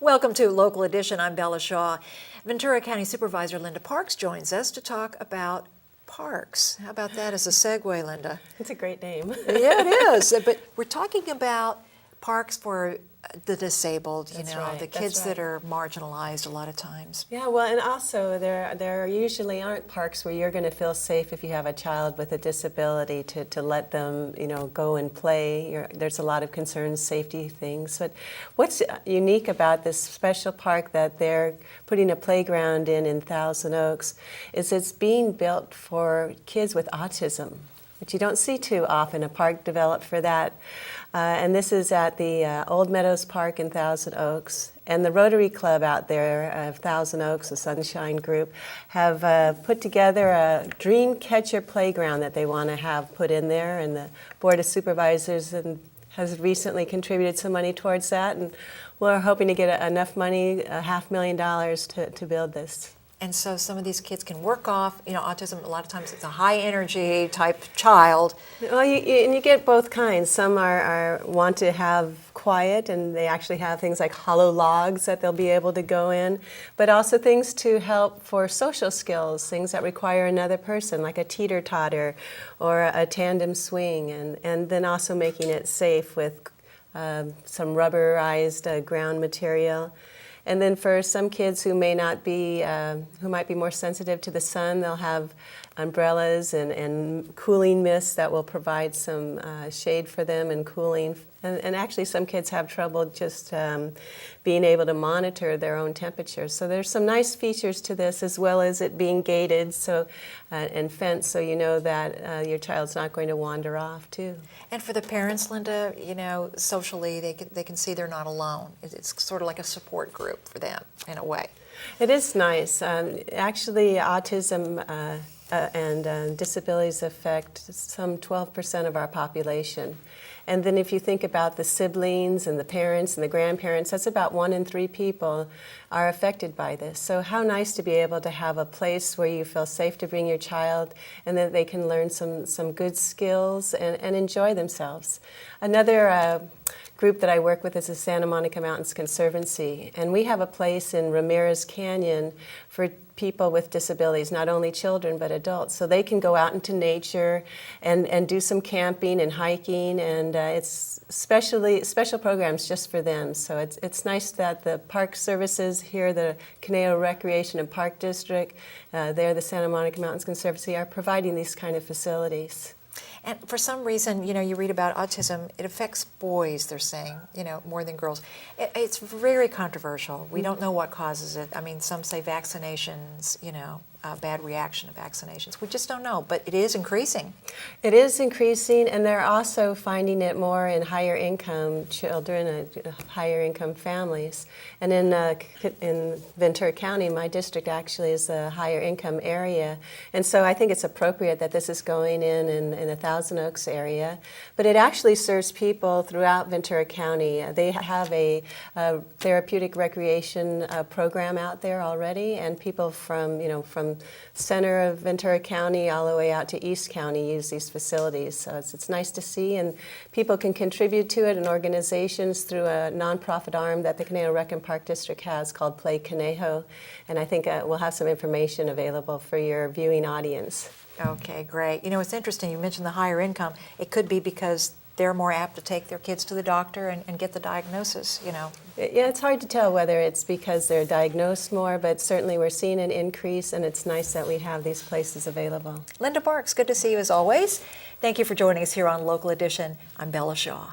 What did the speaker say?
Welcome to Local Edition. I'm Bella Shaw. Ventura County Supervisor Linda Parks joins us to talk about parks. How about that as a segue, Linda? It's a great name. Yeah, it is. But we're talking about parks for the disabled, the kids that are marginalized a lot of times. Yeah, well, and also there usually aren't parks where you're going to feel safe if you have a child with a disability to let them, go and play. There's a lot of concerns, safety things. But what's unique about this special park that they're putting a playground in Thousand Oaks is it's being built for kids with autism, which you don't see too often, a park developed for that. And this is at the Old Meadows Park in Thousand Oaks. And the Rotary Club out there of Thousand Oaks, the Sunshine Group, have put together a dream catcher playground that they want to have put in there. And the Board of Supervisors has recently contributed some money towards that. And we're hoping to get enough money, $500,000 to build this. And so some of these kids can work off, autism, a lot of times it's a high energy type child. Well, you get both kinds. Some want to have quiet, and they actually have things like hollow logs that they'll be able to go in, but also things to help for social skills, things that require another person, like a teeter-totter or a tandem swing, and then also making it safe with some rubberized ground material. And then for some kids who may not be, who might be more sensitive to the sun, they'll have umbrellas and cooling mists that will provide some shade for them and cooling. And actually some kids have trouble just being able to monitor their own temperature. So there's some nice features to this, as well as it being gated and fenced, so you know that your child's not going to wander off too. And for the parents, Linda, socially they can see they're not alone. It's sort of like a support group for them in a way. It is nice. Actually, autism and disabilities affect some 12% of our population. And then if you think about the siblings and the parents and the grandparents, that's about 1 in 3 people are affected by this. So how nice to be able to have a place where you feel safe to bring your child and that they can learn some good skills and enjoy themselves. Another group that I work with is the Santa Monica Mountains Conservancy, and we have a place in Ramirez Canyon for people with disabilities, not only children but adults, so they can go out into nature and do some camping and hiking, and it's special programs just for them. So it's nice that the park services here, the Conejo Recreation and Park District, there the Santa Monica Mountains Conservancy, are providing these kind of facilities. And for some reason, you read about autism, it affects boys, they're saying, more than girls. It's very controversial. We don't know what causes it. I mean, some say vaccinations, bad reaction to vaccinations. We just don't know, but it is increasing. It is increasing, and they're also finding it more in higher income children, higher income families. And in Ventura County, my district actually is a higher income area. And so I think it's appropriate that this is going in the Thousand Oaks area. But it actually serves people throughout Ventura County. They have a therapeutic recreation program out there already, and people from center of Ventura County all the way out to East County use these facilities. So it's nice to see, and people can contribute to it, and organizations through a nonprofit arm that the Conejo Rec and Park District has called Play Conejo, and I think we'll have some information available for your viewing audience. Okay, great. It's interesting, you mentioned the higher income. It could be because they're more apt to take their kids to the doctor and get the diagnosis, Yeah, it's hard to tell whether it's because they're diagnosed more, but certainly we're seeing an increase, and it's nice that we have these places available. Linda Parks, good to see you as always. Thank you for joining us here on Local Edition. I'm Bella Shaw.